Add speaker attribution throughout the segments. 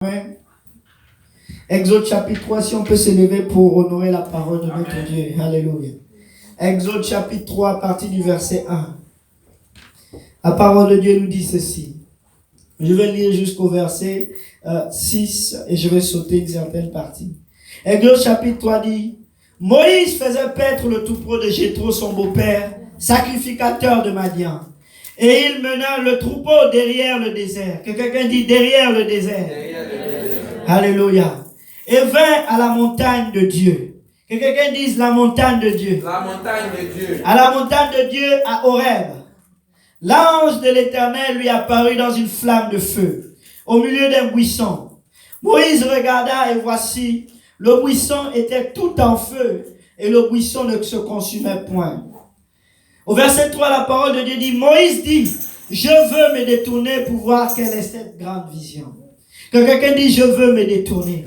Speaker 1: Amen. Exode chapitre 3, si on peut s'élever pour honorer la parole de notre Dieu. Alléluia. Exode chapitre 3, à partir du verset 1. La parole de Dieu nous dit ceci. Je vais lire jusqu'au verset 6 et je vais sauter une certaine partie. Exode chapitre 3 dit: Moïse faisait paître le troupeau de Jéthro, son beau-père, sacrificateur de Madian. Et il mena le troupeau derrière le désert. Que quelqu'un dit derrière le désert. Derrière le désert. Alléluia. Et vint à la montagne de Dieu. Que quelqu'un dise la montagne de Dieu.
Speaker 2: La montagne de Dieu.
Speaker 1: À la montagne de Dieu à Horeb. L'ange de l'Éternel lui apparut dans une flamme de feu, au milieu d'un buisson. Moïse regarda et voici, le buisson était tout en feu et le buisson ne se consumait point. Au verset 3, la parole de Dieu dit: Moïse dit: je veux me détourner pour voir quelle est cette grande vision. Que quelqu'un dit: je veux me détourner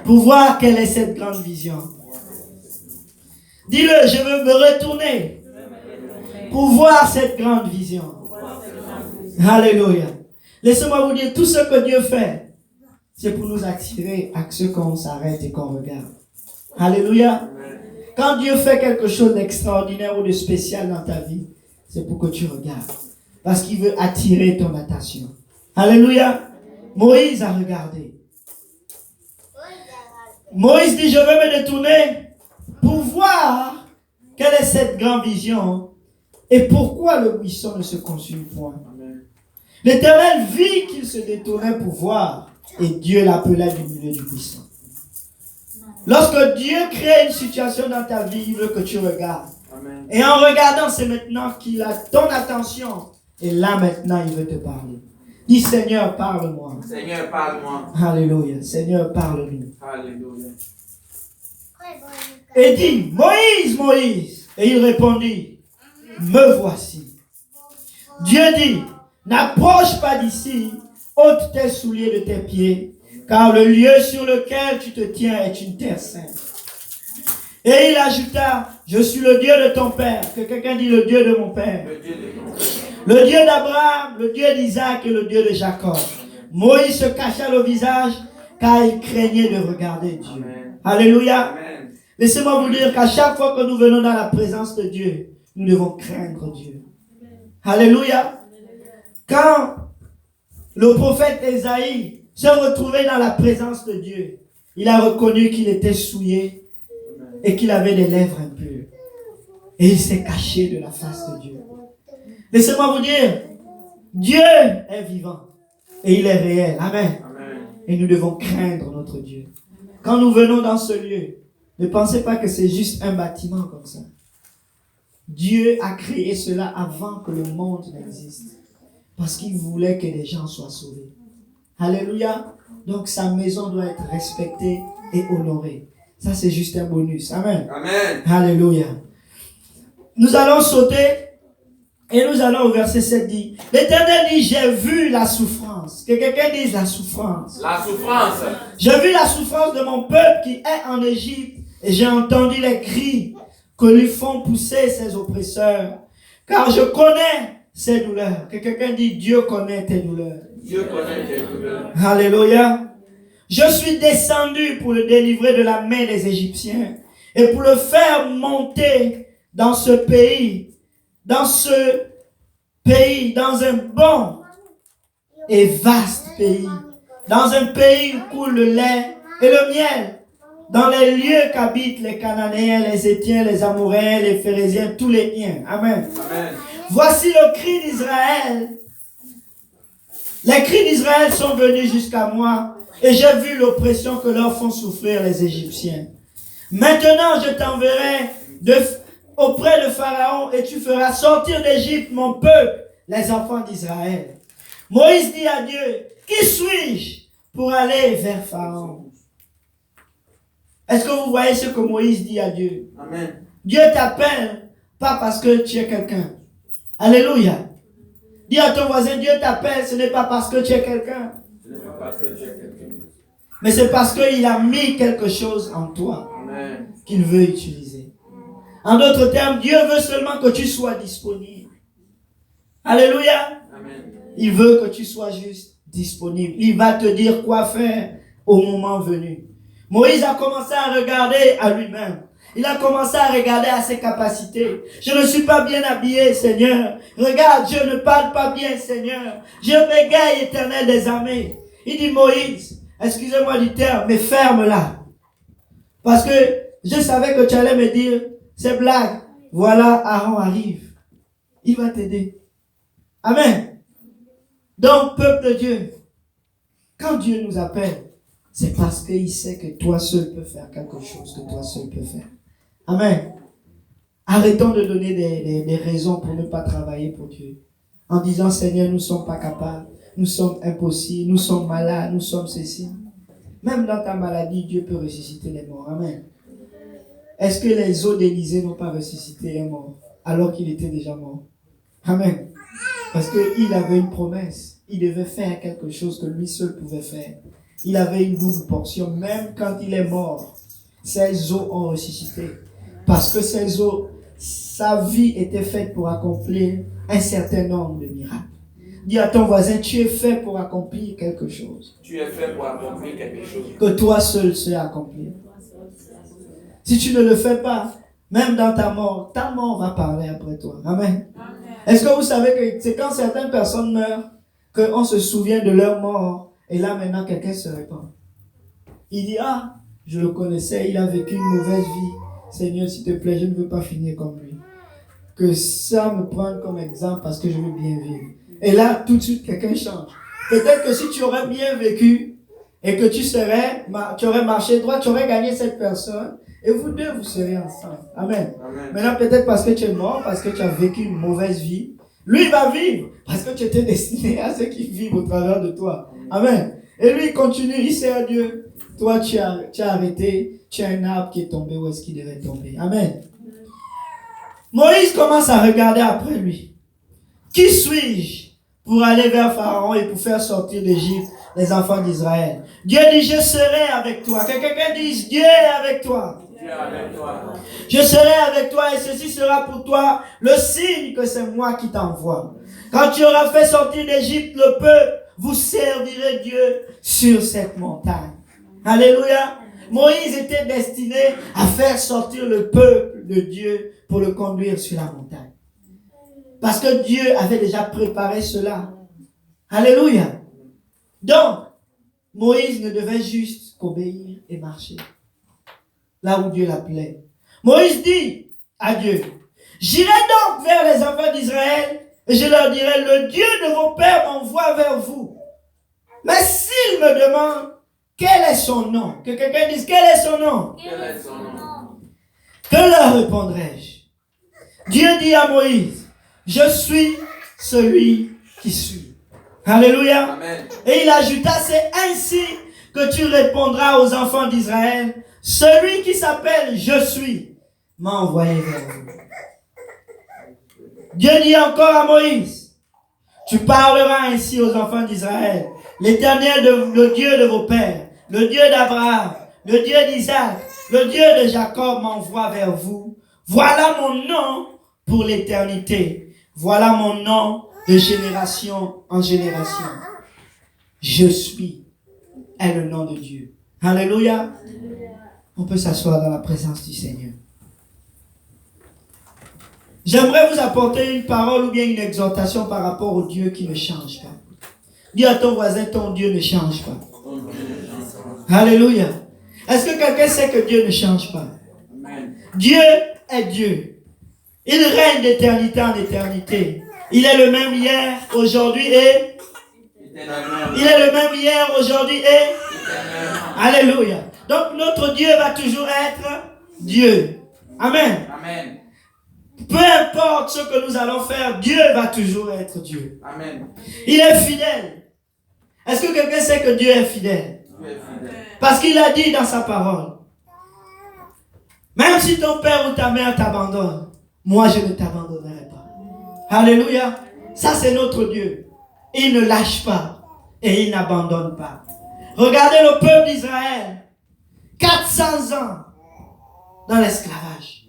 Speaker 1: pour voir quelle est cette grande vision. Dis-le: je veux me retourner pour voir cette grande vision. Alléluia. Laissez-moi vous dire, tout ce que Dieu fait, c'est pour nous attirer à ce qu'on s'arrête et qu'on regarde. Alléluia. Quand Dieu fait quelque chose d'extraordinaire ou de spécial dans ta vie, c'est pour que tu regardes. Parce qu'il veut attirer ton attention. Alléluia. Moïse a regardé. Moïse dit: je vais me détourner pour voir quelle est cette grande vision et pourquoi le buisson ne se consume point. L'Éternel vit qu'il se détournait pour voir et Dieu l'appela du milieu du buisson. Lorsque Dieu crée une situation dans ta vie, il veut que tu regardes. Amen. Et en regardant, c'est maintenant qu'il a ton attention. Et là maintenant, il veut te parler. Dis: Seigneur, parle-moi.
Speaker 2: Seigneur, parle-moi.
Speaker 1: Alléluia. Seigneur, parle-nous.
Speaker 2: Alléluia.
Speaker 1: Et dit: Moïse, Moïse. Et il répondit: me voici. Dieu dit: n'approche pas d'ici, ôte tes souliers de tes pieds, car le lieu sur lequel tu te tiens est une terre sainte. Et il ajouta: je suis le Dieu de ton père. Que quelqu'un dit: le Dieu de mon père. Le Dieu d'Abraham, le Dieu d'Isaac et le Dieu de Jacob. Moïse se cacha le visage car il craignait de regarder Dieu. Amen. Alléluia. Amen. Laissez-moi vous dire qu'à chaque fois que nous venons dans la présence de Dieu, nous devons craindre Dieu. Alléluia. Quand le prophète Ésaïe se retrouvait dans la présence de Dieu, il a reconnu qu'il était souillé et qu'il avait des lèvres impures. Et il s'est caché de la face de Dieu. Laissez-moi vous dire, Dieu est vivant et il est réel. Amen. Amen. Et nous devons craindre notre Dieu. Quand nous venons dans ce lieu, ne pensez pas que c'est juste un bâtiment comme ça. Dieu a créé cela avant que le monde n'existe. Parce qu'il voulait que les gens soient sauvés. Alléluia. Donc sa maison doit être respectée et honorée. Ça, c'est juste un bonus. Amen. Amen. Alléluia. Nous allons sauter et nous allons au verset 7 dit: l'Éternel dit: j'ai vu la souffrance. Que quelqu'un dise la souffrance.
Speaker 2: La souffrance.
Speaker 1: J'ai vu la souffrance de mon peuple qui est en Égypte et j'ai entendu les cris que lui font pousser ses oppresseurs. Car je connais ses douleurs. Que quelqu'un dit: Dieu connaît tes douleurs.
Speaker 2: Dieu connaît tes douleurs.
Speaker 1: Alléluia. Je suis descendu pour le délivrer de la main des Égyptiens et pour le faire monter dans ce pays, dans un bon et vaste pays, dans un pays où coule le lait et le miel, dans les lieux qu'habitent les Cananéens, les Héthiens, les Amoréens, les Phérésiens, tous les Hiens. Amen. Amen. Voici le cri d'Israël. Les cris d'Israël sont venus jusqu'à moi et j'ai vu l'oppression que leur font souffrir les Égyptiens. Maintenant, je t'enverrai auprès de Pharaon et tu feras sortir d'Égypte mon peuple, les enfants d'Israël. Moïse dit à Dieu: qui suis-je pour aller vers Pharaon? Est-ce que vous voyez ce que Moïse dit à Dieu? Amen. Dieu t'appelle pas parce que tu es quelqu'un. Alléluia. Dis à ton voisin: Dieu t'appelle, ce n'est pas parce que tu es quelqu'un. Mais c'est parce qu'il a mis quelque chose en toi qu'il veut utiliser. En d'autres termes, Dieu veut seulement que tu sois disponible. Alléluia. Amen. Il veut que tu sois juste disponible. Il va te dire quoi faire au moment venu. Moïse a commencé à regarder à lui-même. Il a commencé à regarder à ses capacités. Je ne suis pas bien habillé, Seigneur. Regarde, je ne parle pas bien, Seigneur. Je bégaye, Éternel des armées. Il dit, Moïse, excusez-moi du terme, mais ferme-la. Parce que je savais que tu allais me dire, c'est blague. Voilà, Aaron arrive. Il va t'aider. Amen. Donc, peuple de Dieu, quand Dieu nous appelle, c'est parce qu'il sait que toi seul peux faire quelque chose que toi seul peux faire. Amen. Arrêtons de donner des raisons pour ne pas travailler pour Dieu. En disant, Seigneur, nous ne sommes pas capables, nous sommes impossibles, nous sommes malades, nous sommes ceci. Même dans ta maladie, Dieu peut ressusciter les morts. Amen. Est-ce que les os d'Élisée n'ont pas ressuscité un mort alors qu'il était déjà mort? Amen. Parce qu'il avait une promesse. Il devait faire quelque chose que lui seul pouvait faire. Il avait une double portion. Même quand il est mort, ses os ont ressuscité. Parce que ses os, sa vie était faite pour accomplir un certain nombre de miracles. Dis à ton voisin, tu es fait pour accomplir quelque chose.
Speaker 2: Tu es fait pour accomplir quelque chose.
Speaker 1: Que toi seul sais accomplir. Si tu ne le fais pas, même dans ta mort va parler après toi. Amen. Est-ce que vous savez que c'est quand certaines personnes meurent qu'on se souvient de leur mort et là maintenant quelqu'un se répand. Il dit, ah, je le connaissais, il a vécu une mauvaise vie. Seigneur, s'il te plaît, je ne veux pas finir comme lui. Que ça me prenne comme exemple parce que je veux bien vivre. Et là, tout de suite, quelqu'un change. Peut-être que si tu aurais bien vécu et que tu aurais marché droit, tu aurais gagné cette personne et vous deux, vous serez ensemble. Amen.
Speaker 2: Amen.
Speaker 1: Maintenant, peut-être parce que tu es mort, parce que tu as vécu une mauvaise vie, lui va vivre parce que tu étais destiné à ceux qui vivent au travers de toi. Amen. Et lui, il continue, il sert Dieu. Toi, tu as arrêté, tu as un arbre qui est tombé où est-ce qu'il devait tomber. Amen. Moïse commence à regarder après lui. Qui suis-je pour aller vers Pharaon et pour faire sortir d'Égypte les enfants d'Israël? Dieu dit, je serai avec toi. Que quelqu'un dise, Dieu est avec toi.
Speaker 2: Dieu est avec toi.
Speaker 1: Je serai avec toi et ceci sera pour toi le signe que c'est moi qui t'envoie. Quand tu auras fait sortir d'Égypte le peuple, vous servirez Dieu sur cette montagne. Alléluia. Moïse était destiné à faire sortir le peuple de Dieu pour le conduire sur la montagne. Parce que Dieu avait déjà préparé cela. Alléluia. Donc, Moïse ne devait juste qu'obéir et marcher là où Dieu l'appelait. Moïse dit à Dieu, j'irai donc vers les enfants d'Israël et je leur dirai, le Dieu de vos pères m'envoie vers vous. Mais s'ils me demandent, quel est son nom? Que quelqu'un dise, quel est son nom?
Speaker 2: Quel est son nom?
Speaker 1: Que leur répondrai-je? Dieu dit à Moïse, je suis celui qui suis. Alléluia.
Speaker 2: Amen.
Speaker 1: Et il ajouta, c'est ainsi que tu répondras aux enfants d'Israël, celui qui s'appelle je suis m'a envoyé vers vous. Dieu dit encore à Moïse, tu parleras ainsi aux enfants d'Israël, l'Éternel, le Dieu de vos pères, le Dieu d'Abraham, le Dieu d'Isaac, le Dieu de Jacob m'envoie vers vous. Voilà mon nom pour l'éternité. Voilà mon nom de génération en génération. Je suis est le nom de Dieu. Alléluia. On peut s'asseoir dans la présence du Seigneur. J'aimerais vous apporter une parole ou bien une exhortation par rapport au Dieu qui ne change pas. Dis à ton voisin, ton Dieu ne change pas. Alléluia. Est-ce que quelqu'un sait que Dieu ne change pas?
Speaker 2: Amen.
Speaker 1: Dieu est Dieu. Il règne d'éternité en éternité. Il est le même hier, aujourd'hui et... Il est le même hier, aujourd'hui et... Alléluia. Donc notre Dieu va toujours être Dieu. Amen.
Speaker 2: Amen.
Speaker 1: Peu importe ce que nous allons faire, Dieu va toujours être Dieu.
Speaker 2: Amen.
Speaker 1: Il est fidèle. Est-ce que quelqu'un sait que Dieu est fidèle?
Speaker 2: Tu es fidèle.
Speaker 1: Parce qu'il a dit dans sa parole, même si ton père ou ta mère t'abandonne, moi je ne t'abandonnerai pas. Alléluia. Ça c'est notre Dieu. Il ne lâche pas et il n'abandonne pas. Regardez le peuple d'Israël. 400 ans dans l'esclavage.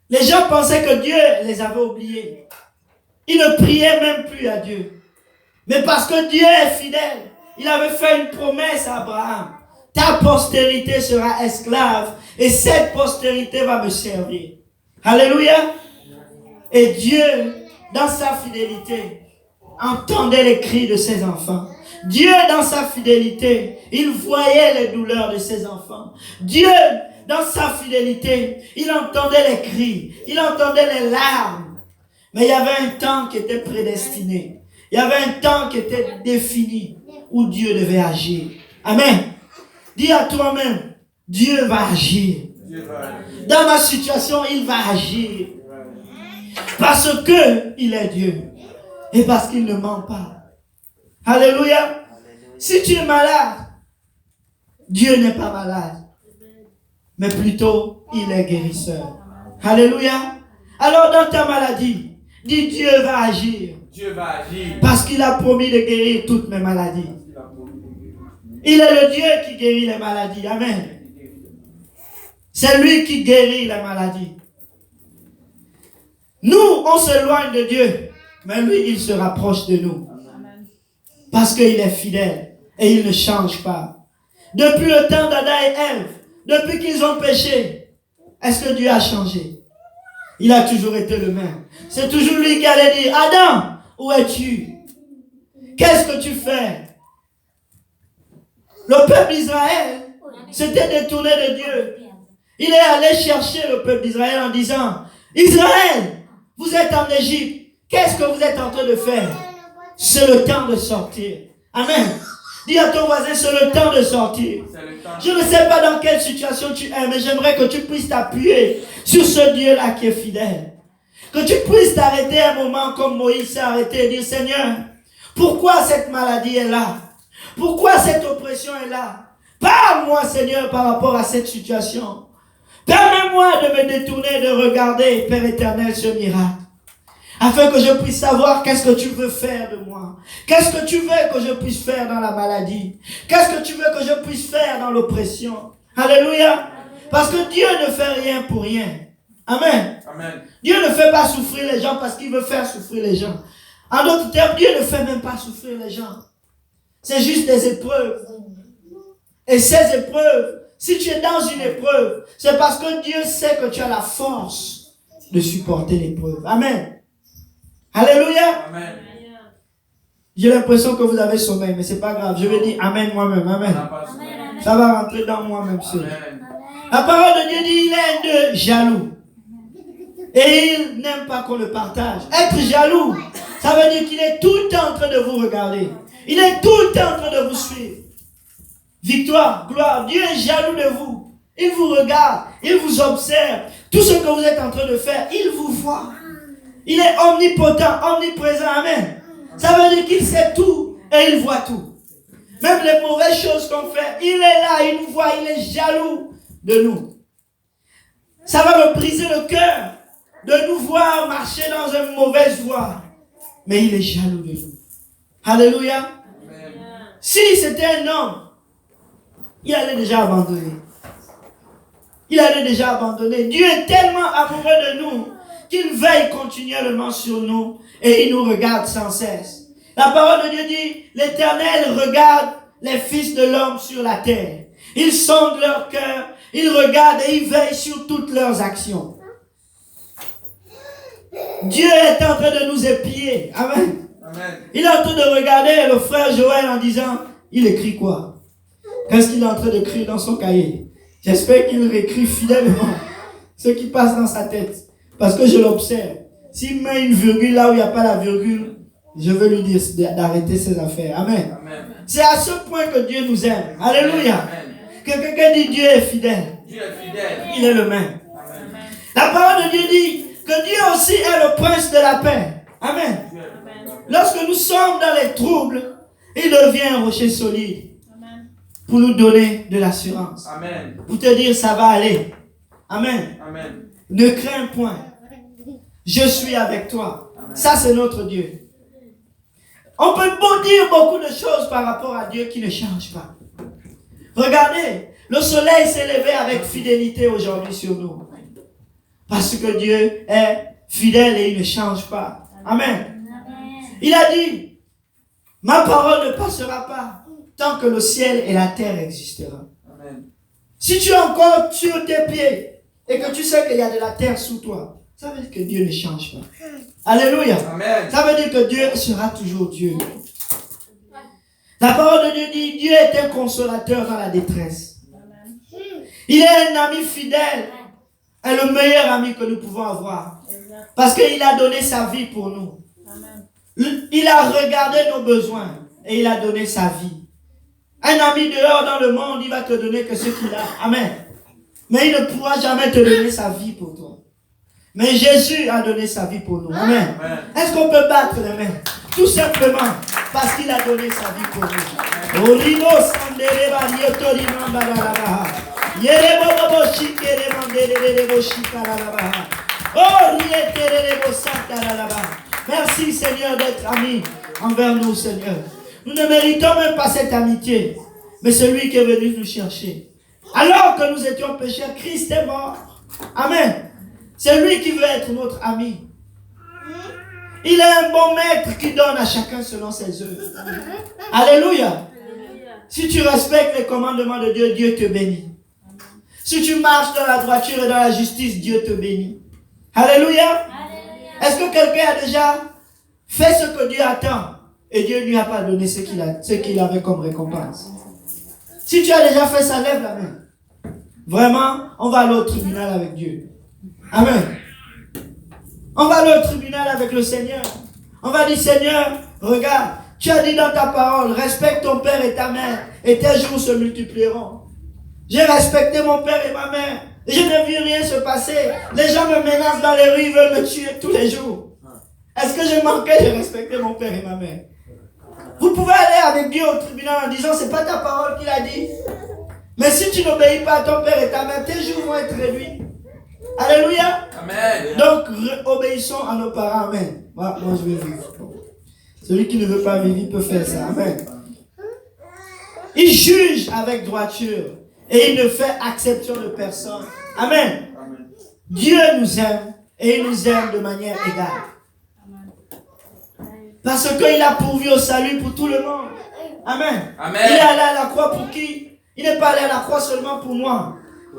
Speaker 1: Les gens pensaient que Dieu les avait oubliés. Ils ne priaient même plus à Dieu. Mais parce que Dieu est fidèle, il avait fait une promesse à Abraham. Ta postérité sera esclave et cette postérité va me servir. Alléluia. Et Dieu, dans sa fidélité, entendait les cris de ses enfants. Dieu, dans sa fidélité, il voyait les douleurs de ses enfants. Dieu, dans sa fidélité, il entendait les cris, il entendait les larmes. Mais il y avait un temps qui était prédestiné. Il y avait un temps qui était défini où Dieu devait agir. Amen. Dis à toi-même, Dieu va agir. Dans ma situation, il va agir. Parce que il est Dieu. Et parce qu'il ne ment pas. Alléluia. Si tu es malade, Dieu n'est pas malade. Mais plutôt, il est guérisseur. Alléluia. Alors dans ta maladie, dis Dieu va agir.
Speaker 2: Dieu va agir.
Speaker 1: Parce qu'il a promis de guérir toutes mes maladies. Il est le Dieu qui guérit les maladies. Amen. C'est lui qui guérit les maladies. Nous, on s'éloigne de Dieu. Mais lui, il se rapproche de nous. Parce qu'il est fidèle. Et il ne change pas. Depuis le temps d'Adam et Ève, depuis qu'ils ont péché, est-ce que Dieu a changé? Il a toujours été le même. C'est toujours lui qui allait dire, Adam, où es-tu? Qu'est-ce que tu fais? Le peuple d'Israël s'était détourné de Dieu. Il est allé chercher le peuple d'Israël en disant, Israël, vous êtes en Égypte. Qu'est-ce que vous êtes en train de faire? C'est le temps de sortir. Amen. Dis à ton voisin, c'est le temps de sortir. Je ne sais pas dans quelle situation tu es, mais j'aimerais que tu puisses t'appuyer sur ce Dieu-là qui est fidèle. Que tu puisses t'arrêter un moment comme Moïse s'est arrêté et dire, Seigneur, pourquoi cette maladie est là? Pourquoi cette oppression est là? Parle-moi, Seigneur, par rapport à cette situation. Permets-moi de me détourner, de regarder, Père éternel, ce miracle. Afin que je puisse savoir qu'est-ce que tu veux faire de moi. Qu'est-ce que tu veux que je puisse faire dans la maladie. Qu'est-ce que tu veux que je puisse faire dans l'oppression. Alléluia. Parce que Dieu ne fait rien pour rien. Amen.
Speaker 2: Amen.
Speaker 1: Dieu ne fait pas souffrir les gens parce qu'il veut faire souffrir les gens. En d'autres termes, Dieu ne fait même pas souffrir les gens. C'est juste des épreuves. Et ces épreuves, si tu es dans une épreuve, c'est parce que Dieu sait que tu as la force de supporter l'épreuve. Amen. Alléluia.
Speaker 2: Amen.
Speaker 1: J'ai l'impression que vous avez sommeil, mais c'est pas grave. Je vais dire Amen moi-même. Amen. Ça va rentrer dans moi-même seul. La parole de Dieu dit, il est un Dieu jaloux. Et il n'aime pas qu'on le partage. Être jaloux, ça veut dire qu'il est tout le temps en train de vous regarder. Il est tout le temps en train de vous suivre. Victoire, gloire, Dieu est jaloux de vous. Il vous regarde, il vous observe. Tout ce que vous êtes en train de faire, il vous voit. Il est omnipotent, omniprésent, amen. Ça veut dire qu'il sait tout et il voit tout. Même les mauvaises choses qu'on fait, il est là, il nous voit, il est jaloux de nous. Ça va me briser le cœur de nous voir marcher dans une mauvaise voie. Mais il est jaloux de nous. Alléluia. Amen. Si c'était un homme, il allait déjà abandonner. Il allait déjà abandonner. Dieu est tellement amoureux de nous qu'il veille continuellement sur nous et il nous regarde sans cesse. La parole de Dieu dit, l'Éternel regarde les fils de l'homme sur la terre. Il sonde leur cœur, il regarde et il veille sur toutes leurs actions. Dieu est en train de nous épier. Amen. Amen. Il est en train de regarder le frère Joël en disant, il écrit quoi? Qu'est-ce qu'il est en train d'écrire dans son cahier? J'espère qu'il écrit fidèlement ce qui passe dans sa tête. Parce que je l'observe. S'il met une virgule là où il n'y a pas la virgule, je veux lui dire d'arrêter ses affaires. Amen. Amen. C'est à ce point que Dieu nous aime. Alléluia. Amen. Que quelqu'un dit Dieu est fidèle. Dieu est fidèle. Il est le même. Amen. La parole de Dieu dit que Dieu aussi est le prince de la paix. Amen. Amen. Lorsque nous sommes dans les troubles, il devient un rocher solide. Amen. Pour nous donner de l'assurance. Amen. Pour te dire ça va aller. Amen. Amen. Ne crains point. Je suis avec toi. Amen. Ça, c'est notre Dieu. On peut dire beaucoup de choses par rapport à Dieu qui ne change pas. Regardez, le soleil s'est levé avec fidélité aujourd'hui sur nous. Parce que Dieu est fidèle et il ne change pas. Amen. Il a dit, Ma parole ne passera pas tant que le ciel et la terre existeront.
Speaker 2: Amen.
Speaker 1: Si tu es encore sur tes pieds et que tu sais qu'il y a de la terre sous toi, ça veut dire que Dieu ne change pas. Alléluia.
Speaker 2: Amen.
Speaker 1: Ça veut dire que Dieu sera toujours Dieu. La parole de Dieu dit, Dieu est un consolateur dans la détresse. Il est un ami fidèle et le meilleur ami que nous pouvons avoir. Parce qu'il a donné sa vie pour nous. Il a regardé nos besoins et il a donné sa vie. Un ami dehors dans le monde, il va te donner que ce qu'il a. Amen. Mais il ne pourra jamais te donner sa vie pour toi. Mais Jésus a donné sa vie pour nous. Amen. Est-ce qu'on peut battre les mains? Tout simplement parce qu'il a donné sa vie pour nous. Orino sandereba riotorino baralabaha. Yerebo shikere manderebo shikaralabaha. Oh, rieterebo sakaralabaha. Merci Seigneur d'être ami envers nous, Seigneur. Nous ne méritons même pas cette amitié, mais celui qui est venu nous chercher. Alors que nous étions pécheurs, Christ est mort. Amen. C'est lui qui veut être notre ami. Il est un bon maître qui donne à chacun selon ses œuvres. Alléluia. Si tu respectes les commandements de Dieu, Dieu te bénit. Si tu marches dans la droiture et dans la justice, Dieu te bénit. Alléluia. Est-ce que quelqu'un a déjà fait ce que Dieu attend et Dieu ne lui a pas donné ce qu'il avait comme récompense? Si tu as déjà fait ça, lève la main. Vraiment, on va aller au tribunal avec Dieu. Amen. On va aller au tribunal avec le Seigneur. On va dire, Seigneur, regarde, tu as dit dans ta parole, respecte ton père et ta mère, et tes jours se multiplieront. J'ai respecté mon père et ma mère. Je n'ai vu rien se passer. Les gens me menacent dans les rues, ils veulent me tuer tous les jours. Est-ce que j'ai manqué de respecter mon père et ma mère? Vous pouvez aller avec Dieu au tribunal en disant, c'est pas ta parole qu'il a dit. Mais si tu n'obéis pas à ton père et ta mère, tes jours vont être réduits. Alléluia.
Speaker 2: Amen.
Speaker 1: Donc, obéissons à nos parents. Amen. Moi, je vais vivre. Celui qui ne veut pas vivre, il peut faire ça. Amen. Il juge avec droiture et il ne fait exception de personne. Amen.
Speaker 2: Amen.
Speaker 1: Dieu nous aime et il nous aime de manière égale. Parce qu'il a pourvu au salut pour tout le monde. Amen.
Speaker 2: Amen.
Speaker 1: Il est allé à la croix pour qui? Il n'est pas allé à la croix seulement pour moi.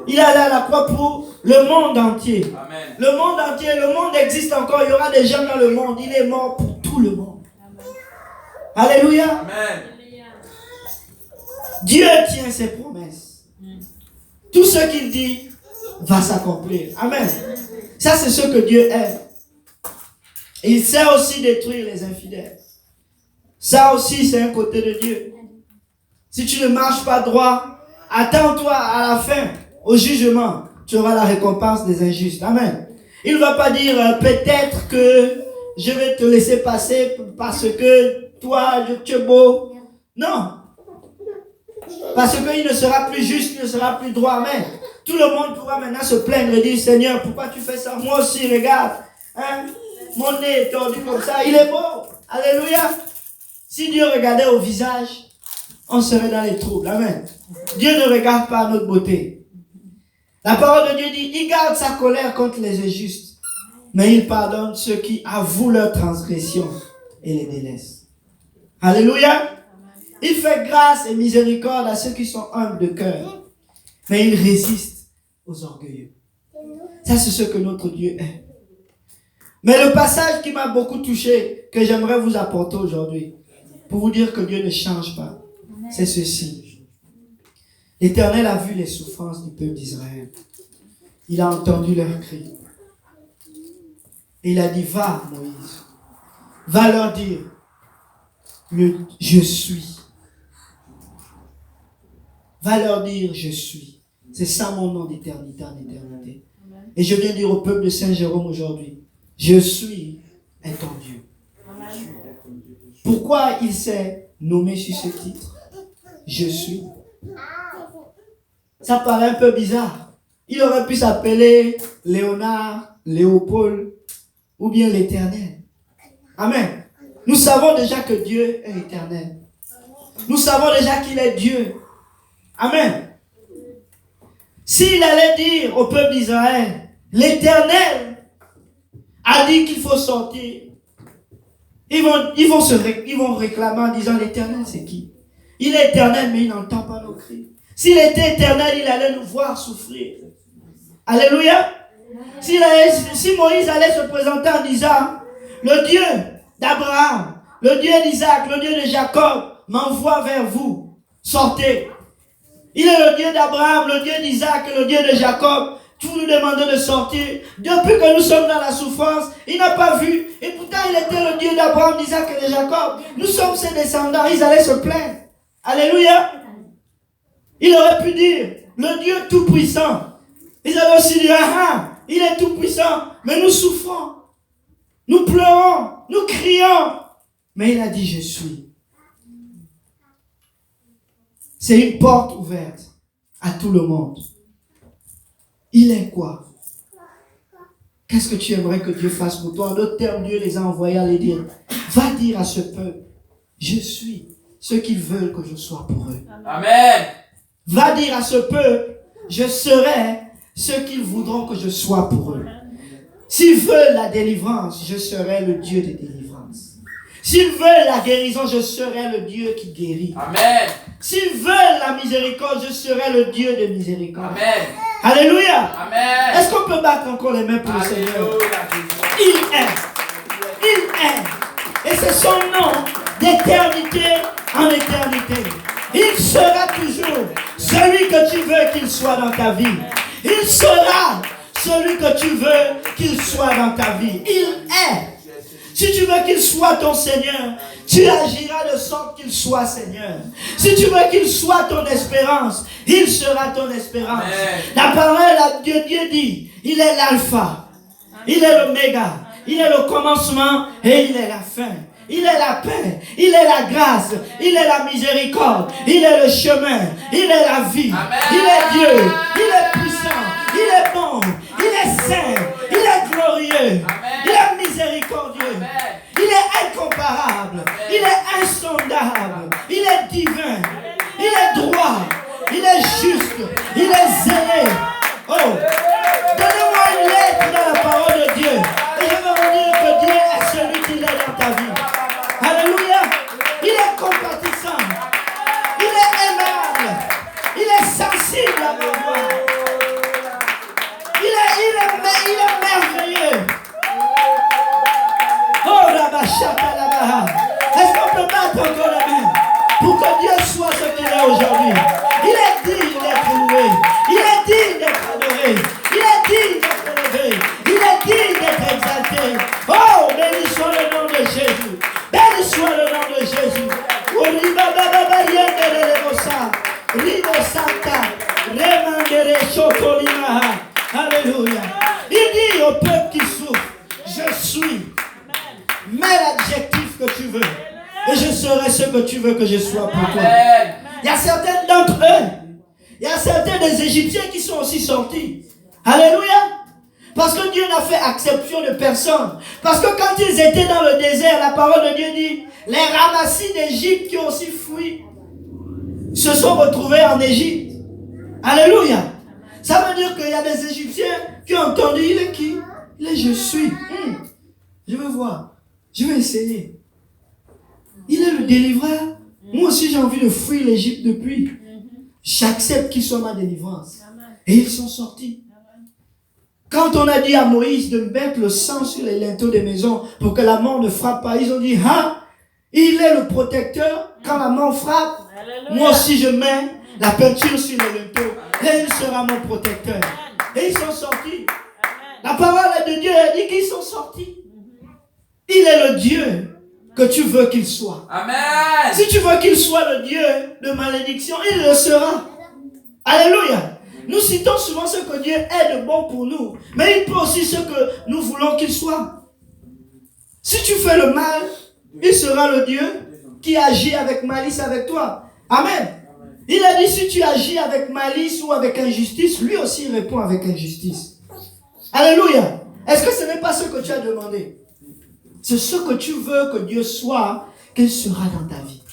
Speaker 1: Il est allé à la croix pour le monde entier.
Speaker 2: Amen.
Speaker 1: Le monde entier, le monde existe encore. Il y aura des gens dans le monde. Il est mort pour tout le monde. Alléluia.
Speaker 2: Amen.
Speaker 1: Dieu tient ses promesses. Tout ce qu'il dit va s'accomplir. Amen. Ça, c'est ce que Dieu aime. Et il sait aussi détruire les infidèles. Ça aussi, c'est un côté de Dieu. Si tu ne marches pas droit, attends-toi à la fin, au jugement. Tu auras la récompense des injustes. Amen. Il ne va pas dire peut-être que je vais te laisser passer parce que toi, tu es beau. Non. Parce qu'il ne sera plus juste, il ne sera plus droit. Amen. Tout le monde pourra maintenant se plaindre et dire, Seigneur, pourquoi tu fais ça? Moi aussi, regarde. Hein? Mon nez est tordu comme ça. Il est beau. Alléluia. Si Dieu regardait au visage, on serait dans les troubles. Amen. Dieu ne regarde pas notre beauté. La parole de Dieu dit, il garde sa colère contre les injustes, mais il pardonne ceux qui avouent leur transgression et les délaissent. Alléluia. Il fait grâce et miséricorde à ceux qui sont humbles de cœur, mais il résiste aux orgueilleux. Ça, c'est ce que notre Dieu est. Mais le passage qui m'a beaucoup touché, que j'aimerais vous apporter aujourd'hui, pour vous dire que Dieu ne change pas, c'est ceci. L'Éternel a vu les souffrances du peuple d'Israël. Il a entendu leurs cris. Et il a dit, va Moïse, va leur dire, je suis. Va leur dire, je suis. C'est ça mon nom d'éternité en éternité. Et je viens dire au peuple de Saint-Jérôme aujourd'hui, je suis est ton Dieu. Pourquoi il s'est nommé sur ce titre? Je suis. Ça paraît un peu bizarre. Il aurait pu s'appeler Léonard, Léopold ou bien l'Éternel. Amen. Nous savons déjà que Dieu est éternel. Nous savons déjà qu'il est Dieu. Amen. S'il allait dire au peuple d'Israël, l'Éternel a dit qu'il faut sortir, Ils vont réclamer en disant l'Éternel c'est qui? Il est éternel mais il n'entend pas nos cris. S'il était éternel, il allait nous voir souffrir. Alléluia. Si Moïse allait se présenter en disant le Dieu d'Abraham, le Dieu d'Isaac, le Dieu de Jacob m'envoie vers vous, sortez. Il est le Dieu d'Abraham, le Dieu d'Isaac et le Dieu de Jacob. Tout nous demandons de sortir. Depuis que nous sommes dans la souffrance, il n'a pas vu. Et pourtant, il était le Dieu d'Abraham, d'Isaac et de Jacob. Nous sommes ses descendants. Ils allaient se plaindre. Alléluia. Il aurait pu dire, le Dieu tout-puissant. Ils allaient aussi dire, il est tout-puissant. Mais nous souffrons. Nous pleurons. Nous crions. Mais il a dit, je suis. C'est une porte ouverte à tout le monde. Il est quoi? Qu'est-ce que tu aimerais que Dieu fasse pour toi? En d'autres termes, Dieu les a envoyés à les dire. Va dire à ce peuple, je suis ce qu'ils veulent que je sois pour eux.
Speaker 2: Amen.
Speaker 1: Va dire à ce peuple, je serai ce qu'ils voudront que je sois pour eux. S'ils veulent la délivrance, je serai le Dieu des délivrances. S'ils veulent la guérison, je serai le Dieu qui guérit.
Speaker 2: Amen.
Speaker 1: S'ils veulent la miséricorde, je serai le Dieu de miséricorde.
Speaker 2: Amen.
Speaker 1: Alléluia.
Speaker 2: Amen.
Speaker 1: Est-ce qu'on peut battre encore les mains pour le Seigneur? Il est. Il est. Et c'est son nom d'éternité en éternité. Il sera toujours celui que tu veux qu'il soit dans ta vie. Il sera celui que tu veux qu'il soit dans ta vie. Il est. Si tu veux qu'il soit ton Seigneur, tu agiras de sorte qu'il soit Seigneur. Si tu veux qu'il soit ton espérance, il sera ton espérance.
Speaker 2: Amen.
Speaker 1: La parole de Dieu dit, il est l'alpha, il est l'oméga, il est le commencement et il est la fin. Il est la paix, il est la grâce, il est la miséricorde, il est le chemin, il est la vie.
Speaker 2: Amen.
Speaker 1: Il est Dieu, il est puissant, il est bon, il est saint, il est glorieux,
Speaker 2: Amen.
Speaker 1: il est miséricordieux,
Speaker 2: Amen.
Speaker 1: il est incomparable,
Speaker 2: Amen.
Speaker 1: il est insondable, il est divin, il est droit, il est juste, il est zélé. Oh, donnez-moi une lettre dans la parole de Dieu et je vais vous dire que Dieu est celui qui est dans ta vie. Alléluia. Il est compatissant. Il est aimable. Il est sensible à ma voix. Il est merveilleux. Oh, Rabachata Labaha. Est-ce qu'on peut battre encore les mains pour que Dieu soit ce qu'il est aujourd'hui? Il est digne d'être loué. Il est digne d'être adoré. Il est digne d'être élevé. Il est digne d'être exalté. Oh, béni soit le nom de Jésus. Béni soit le nom de Jésus. Alléluia. Il dit au peuple qui souffre, je suis. Mets l'adjectif que tu veux. Et je serai ce que tu veux que je sois pour toi.
Speaker 2: Amen.
Speaker 1: Il y a certains d'entre eux. Il y a certains des Égyptiens qui sont aussi sortis. Alléluia. Parce que Dieu n'a fait exception de personne. Parce que quand ils étaient dans le désert, la parole de Dieu dit, les ramassis d'Égypte qui ont aussi fui se sont retrouvés en Égypte. Alléluia. Ça veut dire qu'il y a des Égyptiens qui ont entendu, il est qui? Il est je suis. Je veux voir. Je vais essayer. Il est le délivreur. Moi aussi j'ai envie de fuir l'Égypte depuis. J'accepte qu'il soit ma délivrance. Et ils sont sortis. Quand on a dit à Moïse de mettre le sang sur les linteaux des maisons pour que la mort ne frappe pas, ils ont dit, il est le protecteur. Quand la mort frappe, moi aussi je mets la peinture sur les linteaux. Et il sera mon protecteur. Et ils sont sortis. La parole de Dieu a dit qu'ils sont sortis. Il est le Dieu que tu veux qu'il soit.
Speaker 2: Amen.
Speaker 1: Si tu veux qu'il soit le Dieu de malédiction, il le sera. Alléluia. Nous citons souvent ce que Dieu est de bon pour nous, mais il peut aussi ce que nous voulons qu'il soit. Si tu fais le mal, il sera le Dieu qui agit avec malice avec toi. Amen. Il a dit si tu agis avec malice ou avec injustice, lui aussi répond avec injustice. Alléluia. Est-ce que ce n'est pas ce que tu as demandé? C'est ce que tu veux que Dieu soit, qu'il sera dans ta vie.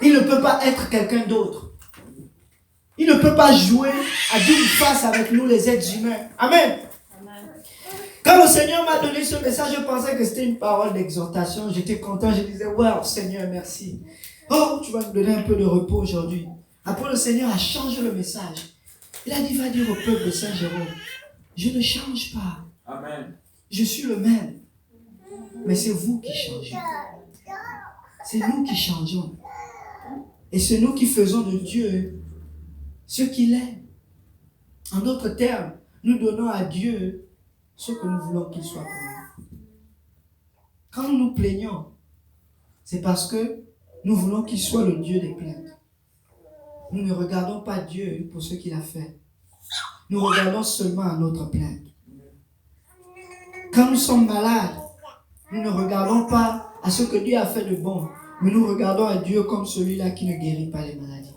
Speaker 1: Il ne peut pas être quelqu'un d'autre. Il ne peut pas jouer à double face avec nous les êtres humains. Amen. Quand le Seigneur m'a donné ce message, je pensais que c'était une parole d'exhortation. J'étais content, je disais, wow, Seigneur, merci. Oh, tu vas me donner un peu de repos aujourd'hui. Après, le Seigneur a changé le message. Il a dit, va dire au peuple de Saint-Jérôme, je ne change pas.
Speaker 2: Amen.
Speaker 1: Je suis le même. Mais c'est vous qui changez. C'est nous qui changeons. Et c'est nous qui faisons de Dieu ce qu'il est. En d'autres termes, nous donnons à Dieu ce que nous voulons qu'il soit pour nous. Quand nous nous plaignons, c'est parce que nous voulons qu'il soit le Dieu des plaintes. Nous ne regardons pas Dieu pour ce qu'il a fait. Nous regardons seulement à notre plainte. Quand nous sommes malades, nous ne regardons pas à ce que Dieu a fait de bon, mais nous regardons à Dieu comme celui-là qui ne guérit pas les maladies.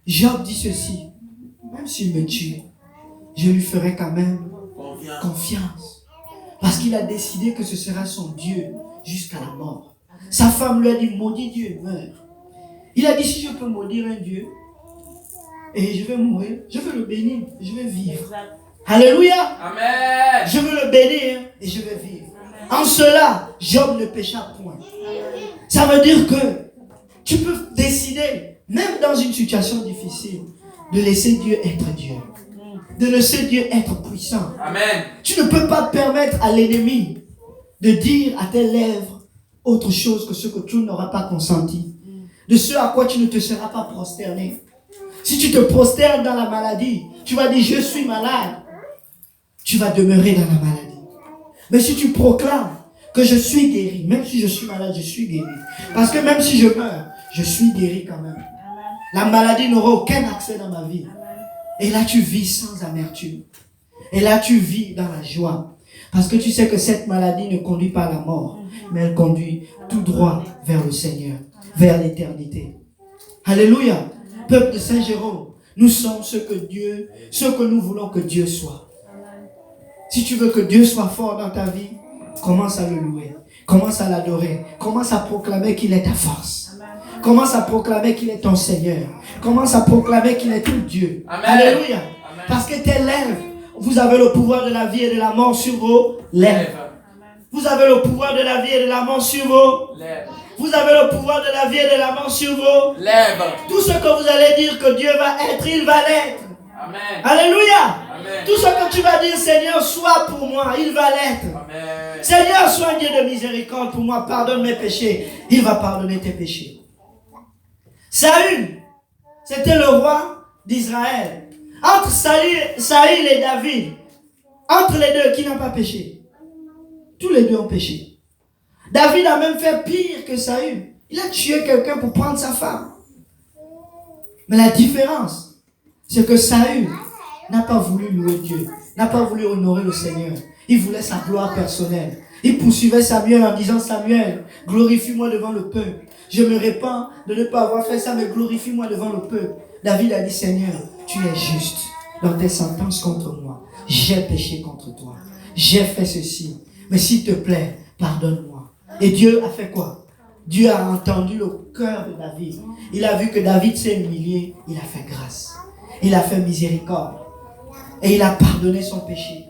Speaker 1: Job dit ceci, même s'il me tue, je lui ferai quand même confiance. Parce qu'il a décidé que ce sera son Dieu jusqu'à la mort. Sa femme lui a dit, maudit Dieu, meurt. Il a dit, si je peux maudire un Dieu, et je vais mourir, je veux le bénir, je vais vivre. Alléluia.
Speaker 2: Amen.
Speaker 1: Je veux le bénir et je vais vivre. En cela, Job ne pécha point. Ça veut dire que tu peux décider, même dans une situation difficile, de laisser Dieu être Dieu. De laisser Dieu être puissant.
Speaker 2: Amen.
Speaker 1: Tu ne peux pas permettre à l'ennemi de dire à tes lèvres autre chose que ce que tu n'auras pas consenti. De ce à quoi tu ne te seras pas prosterné. Si tu te prosternes dans la maladie, tu vas dire je suis malade. Tu vas demeurer dans la maladie. Mais si tu proclames que je suis guéri, même si je suis malade, je suis guéri. Parce que même si je meurs, je suis guéri quand même. La maladie n'aura aucun accès dans ma vie. Et là, tu vis sans amertume. Et là, tu vis dans la joie. Parce que tu sais que cette maladie ne conduit pas à la mort, mais elle conduit tout droit vers le Seigneur, vers l'éternité. Alléluia. Peuple de Saint-Jérôme, nous sommes ce que nous voulons que Dieu soit. Si tu veux que Dieu soit fort dans ta vie, commence à le louer. Commence à l'adorer. Commence à proclamer qu'il est ta force. Commence à proclamer qu'il est ton Seigneur. Commence à proclamer qu'il est tout Dieu.
Speaker 2: Amen.
Speaker 1: Alléluia.
Speaker 2: Amen.
Speaker 1: Parce que tes lèvres, vous avez le pouvoir de la vie et de la mort sur vos lèvres. Vous avez le pouvoir de la vie et de la mort sur vos lèvres. Vous avez le pouvoir de la vie et de la mort sur vos lèvres. Tout ce que vous allez dire que Dieu va être, il va l'être.
Speaker 2: Amen.
Speaker 1: Alléluia.
Speaker 2: Amen.
Speaker 1: Tout ce que tu vas dire, Seigneur, sois pour moi, il va l'être.
Speaker 2: Amen.
Speaker 1: Seigneur, sois un Dieu de miséricorde pour moi, pardonne mes péchés. Il va pardonner tes péchés. Saül, c'était le roi d'Israël. Entre Saül et David, entre les deux, qui n'a pas péché? Tous les deux ont péché. David a même fait pire que Saül. Il a tué quelqu'un pour prendre sa femme. Mais la différence, c'est que Saül n'a pas voulu louer Dieu, n'a pas voulu honorer le Seigneur. Il voulait sa gloire personnelle. Il poursuivait Samuel en disant, Samuel, glorifie-moi devant le peuple. Je me répands de ne pas avoir fait ça, mais glorifie-moi devant le peuple. David a dit, Seigneur, tu es juste dans tes sentences contre moi. J'ai péché contre toi. J'ai fait ceci. Mais s'il te plaît, pardonne-moi. Et Dieu a fait quoi? Dieu a entendu le cœur de David. Il a vu que David s'est humilié. Il a fait grâce. Il a fait miséricorde. Et il a pardonné son péché.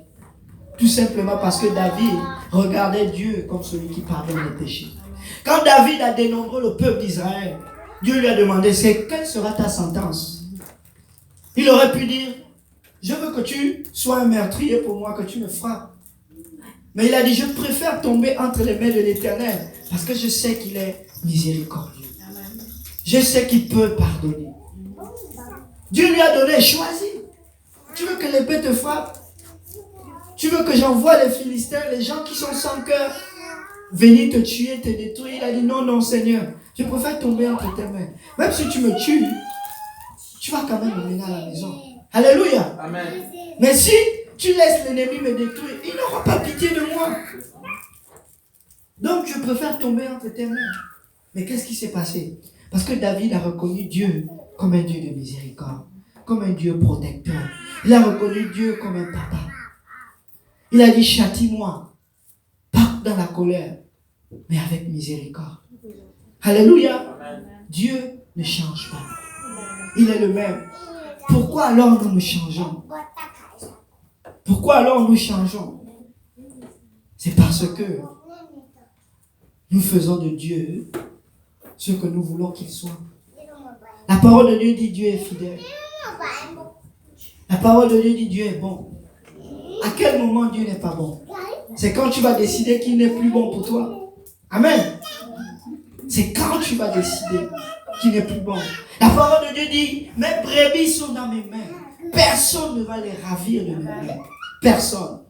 Speaker 1: Tout simplement parce que David regardait Dieu comme celui qui pardonne les péchés. Quand David a dénombré le peuple d'Israël, Dieu lui a demandé, quelle sera ta sentence? Il aurait pu dire, je veux que tu sois un meurtrier pour moi, que tu me frappes. Mais il a dit, je préfère tomber entre les mains de l'Éternel, parce que je sais qu'il est miséricordieux. Je sais qu'il peut pardonner. Dieu lui a donné, choisis. Tu veux que l'épée te frappe? Tu veux que j'envoie les Philistins, les gens qui sont sans cœur, venir te tuer, te détruire? Il a dit, non, non, Seigneur, je préfère tomber entre tes mains. Même si tu me tues, tu vas quand même me mener à la maison. Alléluia.
Speaker 2: Amen.
Speaker 1: Mais si tu laisses l'ennemi me détruire, il n'aura pas pitié de moi. Donc je préfère tomber entre tes mains. Mais qu'est-ce qui s'est passé? Parce que David a reconnu Dieu comme un Dieu de miséricorde, comme un Dieu protecteur. Il a reconnu Dieu comme un papa. Il a dit, châtie-moi, pas dans la colère, mais avec miséricorde. Alléluia.
Speaker 2: Amen.
Speaker 1: Dieu ne change pas. Il est le même. Pourquoi alors nous changeons? Pourquoi alors nous changeons? C'est parce que nous faisons de Dieu ce que nous voulons qu'il soit. La parole de Dieu dit Dieu est fidèle. La parole de Dieu dit Dieu est bon. À quel moment Dieu n'est pas bon? C'est quand tu vas décider qu'il n'est plus bon pour toi. Amen. C'est quand tu vas décider qu'il n'est plus bon. La parole de Dieu dit, mes brebis sont dans mes mains. Personne ne va les ravir de mes mains. Personne.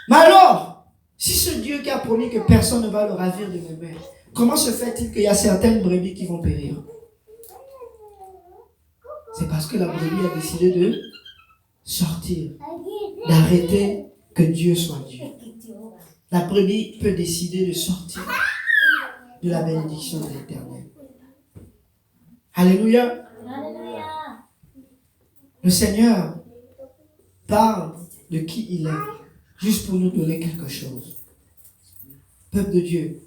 Speaker 1: Mais alors, si ce Dieu qui a promis que personne ne va le ravir de mes mains, comment se fait-il qu'il y a certaines brebis qui vont périr? C'est parce que la brebis a décidé de sortir, d'arrêter que Dieu soit Dieu. La brebis peut décider de sortir de la bénédiction de l'Éternel. Alléluia. Le Seigneur parle de qui il est, juste pour nous donner quelque chose. Peuple de Dieu,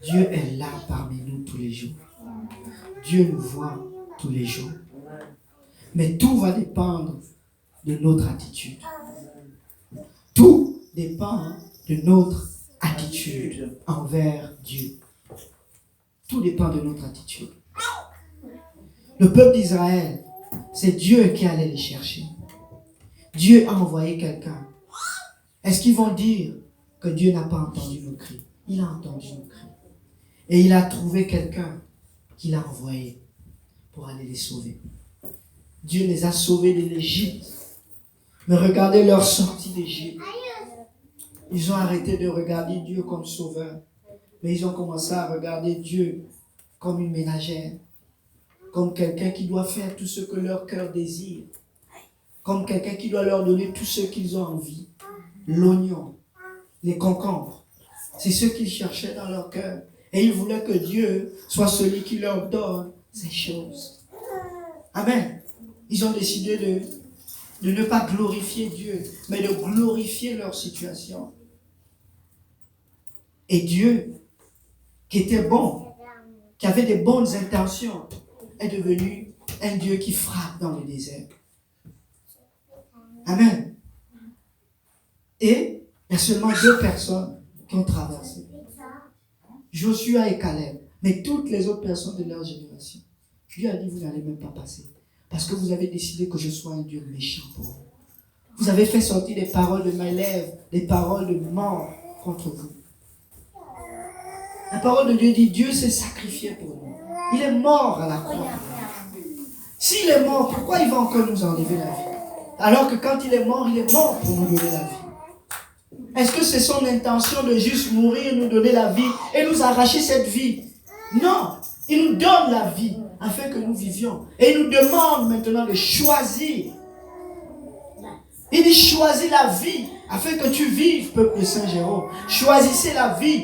Speaker 1: Dieu est là parmi nous tous les jours. Dieu nous voit tous les jours. Mais tout va dépendre de notre attitude. Tout dépend de notre attitude envers Dieu. Tout dépend de notre attitude. Le peuple d'Israël, c'est Dieu qui allait les chercher. Dieu a envoyé quelqu'un. Est-ce qu'ils vont dire que Dieu n'a pas entendu nos cris? Il a entendu nos cris. Et il a trouvé quelqu'un qu'il a envoyé pour aller les sauver. Dieu les a sauvés de l'Égypte. Mais regardez leur sortie d'Égypte. Ils ont arrêté de regarder Dieu comme sauveur. Mais ils ont commencé à regarder Dieu comme une ménagère. Comme quelqu'un qui doit faire tout ce que leur cœur désire. Comme quelqu'un qui doit leur donner tout ce qu'ils ont envie. L'oignon, les concombres. C'est ce qu'ils cherchaient dans leur cœur. Et ils voulaient que Dieu soit celui qui leur donne ces choses. Amen. Ils ont décidé de ne pas glorifier Dieu, mais de glorifier leur situation. Et Dieu, qui était bon, qui avait des bonnes intentions, est devenu un Dieu qui frappe dans le désert. Amen. Et il y a seulement 2 personnes qui ont traversé. Joshua et Caleb. Mais toutes les autres personnes de leur génération. Dieu a dit, vous n'allez même pas passer. Parce que vous avez décidé que je sois un Dieu méchant pour vous. Vous avez fait sortir des paroles de mes lèvres, des paroles de mort contre vous. La parole de Dieu dit, Dieu s'est sacrifié pour nous. Il est mort à la croix. S'il est mort, pourquoi il va encore nous enlever la vie? Alors que quand il est mort pour nous donner la vie. Est-ce que c'est son intention de juste mourir, nous donner la vie et nous arracher cette vie? Non, il nous donne la vie afin que nous vivions. Et il nous demande maintenant de choisir. Il dit choisis la vie afin que tu vives, peuple de Saint-Jérôme. Choisissez la vie